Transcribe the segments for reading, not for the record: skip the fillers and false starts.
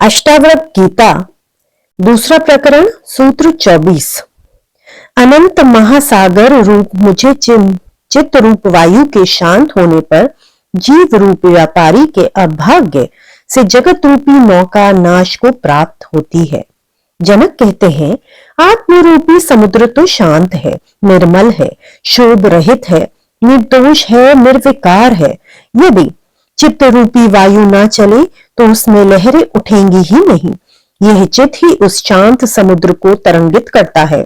अष्टावक्र गीता दूसरा प्रकरण सूत्र 24। अनंत महासागर रूप मुझे चित्त रूप वायु के शांत होने पर जीव रूप व्यापारी के अभाग्य से जगत रूपी नौका नाश को प्राप्त होती है। जनक कहते हैं, आत्म रूपी समुद्र तो शांत है, निर्मल है, शोभ रहित है, निर्दोष है, निर्विकार है। यदि चित्त रूपी वायु ना चले तो उसमें लहरें उठेंगी ही नहीं। यह चित्त ही उस शांत समुद्र को तरंगित करता है,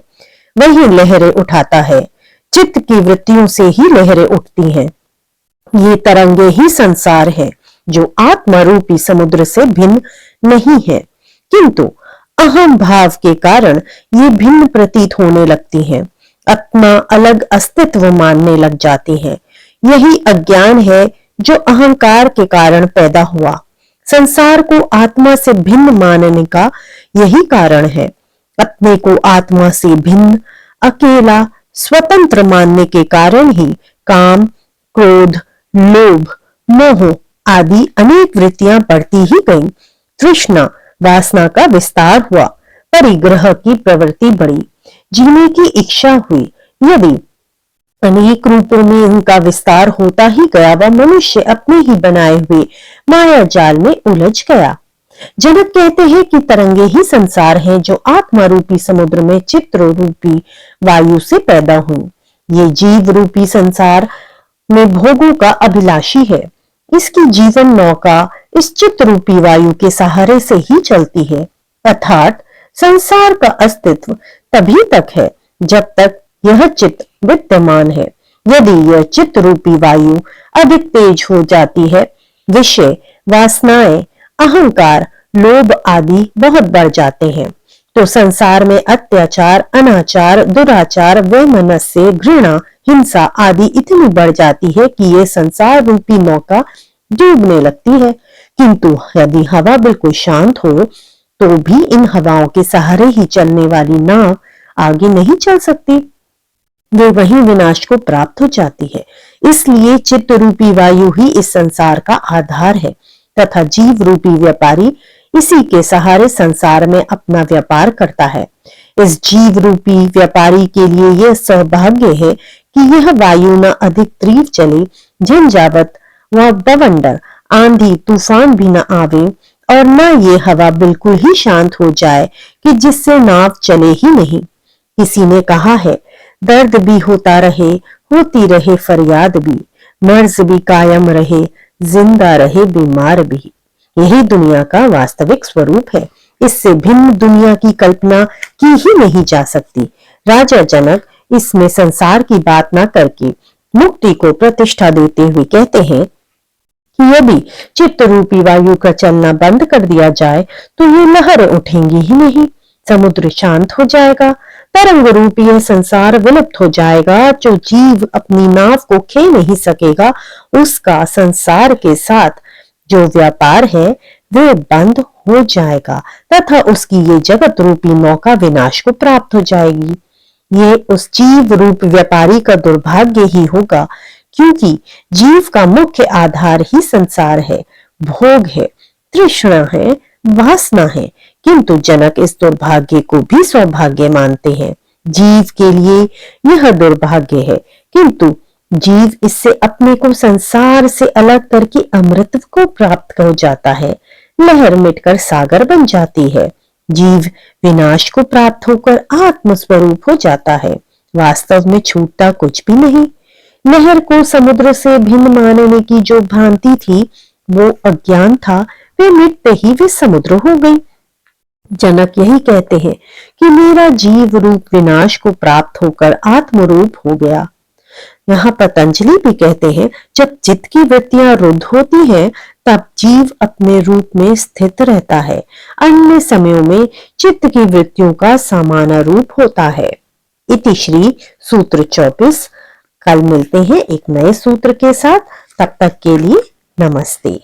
वही लहरें उठाता है। चित्त की वृत्तियों से ही लहरें उठती हैं। ये तरंगे ही संसार है, जो आत्मा रूपी समुद्र से भिन्न नहीं है, किंतु अहम भाव के कारण ये भिन्न प्रतीत होने लगती हैं, अपना अलग अस्तित्व मानने लग जाती हैं। यही अज्ञान है जो अहंकार के कारण पैदा हुआ। संसार को आत्मा से भिन्न मानने का यही कारण है। अपने को आत्मा से भिन्न, अकेला, स्वतंत्र मानने के कारण ही काम, क्रोध, लोभ, मोह आदि अनेक वृत्तियां बढ़ती ही गईं। तृष्णा, वासना का विस्तार हुआ, परिग्रह की प्रवृत्ति बढ़ी, जीने की इच्छा हुई। यदि अनेक रूपों में इनका विस्तार होता ही गया, वह मनुष्य अपने ही बनाए हुए माया जाल में उलझ गया। जनक कहते हैं कि तरंगे ही संसार हैं, जो आत्मा रूपी समुद्र में चित्त रूपी वायु से पैदा हुई। ये जीव रूपी संसार में भोगों का अभिलाषी है। इसकी जीवन नौका इस चित्त रूपी वायु के सहारे से ही चलती है। अर्थात संसार का अस्तित्व तभी तक है जब तक यह चित्त विद्यमान है। यदि यह चित्त रूपी वायु अधिक तेज हो जाती है, विषय, वासनाएं, अहंकार, लोभ आदि बहुत बढ़ जाते हैं, तो संसार में अत्याचार, अनाचार, दुराचार, वैमनस्य, घृणा, हिंसा आदि इतनी बढ़ जाती है कि ये संसार रूपी नौका डूबने लगती है। किंतु यदि हवा बिल्कुल शांत हो तो भी इन हवाओं के सहारे ही चलने वाली नाव आगे नहीं चल सकती, वे वहीं विनाश को प्राप्त हो जाती है। इसलिए चित्त रूपी वायु ही इस संसार का आधार है तथा जीव रूपी व्यापारी इसी के सहारे संसार में अपना व्यापार करता है। इस जीव रूपी व्यापारी के लिए यह सौभाग्य है कि यह वायु न अधिक तीव्र चले, झंझावत व बवंडर, आंधी तूफान भी न आवे, और न ये हवा बिल्कुल ही शांत हो जाए कि जिससे नाव चले ही नहीं। किसी ने कहा है, दर्द भी होता रहे, होती रहे फरियाद भी, मर्ज भी कायम रहे, जिंदा रहे बीमार भी। यही दुनिया का वास्तविक स्वरूप है। इससे भिन्न दुनिया की कल्पना की ही नहीं जा सकती। राजा जनक इसमें संसार की बात न करके मुक्ति को प्रतिष्ठा देते हुए कहते हैं कि यदि चित्त रूपी वायु का चलना बंद कर दिया जाए तो ये लहरें उठेंगी ही नहीं, समुद्र शांत हो जाएगा, तरंग रूपी यह संसार विलुप्त हो जाएगा। जो जीव अपनी नाव को खे नहीं सकेगा, उसका संसार के साथ जो व्यापार है वह बंद हो जाएगा तथा उसकी ये जगत रूपी नौका विनाश को प्राप्त हो जाएगी। ये उस जीव रूप व्यापारी का दुर्भाग्य ही होगा, क्योंकि जीव का मुख्य आधार ही संसार है, भोग है, तृष्णा है, वासना है। किंतु जनक इस दुर्भाग्य को भी सौभाग्य मानते हैं। जीव के लिए यह दुर्भाग्य है, किंतु जीव इससे अपने को संसार से अलग करके अमृत को प्राप्त हो जाता है। लहर मिटकर सागर बन जाती है। जीव विनाश को प्राप्त होकर आत्म स्वरूप हो जाता है। वास्तव में छूटता कुछ भी नहीं। लहर को समुद्र से भिन्न मानने की जो भ्रांति थी, वो अज्ञान था। वे मिटते ही वे समुद्र हो गई। जनक यही कहते हैं कि मेरा जीव रूप विनाश को प्राप्त होकर आत्म रूप हो गया। यहाँ पतंजलि भी कहते हैं, जब चित्त की वृत्तियां रुद्ध होती हैं, तब जीव अपने रूप में स्थित रहता है। अन्य समयों में चित्त की वृत्तियों का सामान्य रूप होता है। इति श्री सूत्र 24। कल मिलते हैं एक नए सूत्र के साथ। तब तक के लिए नमस्ते।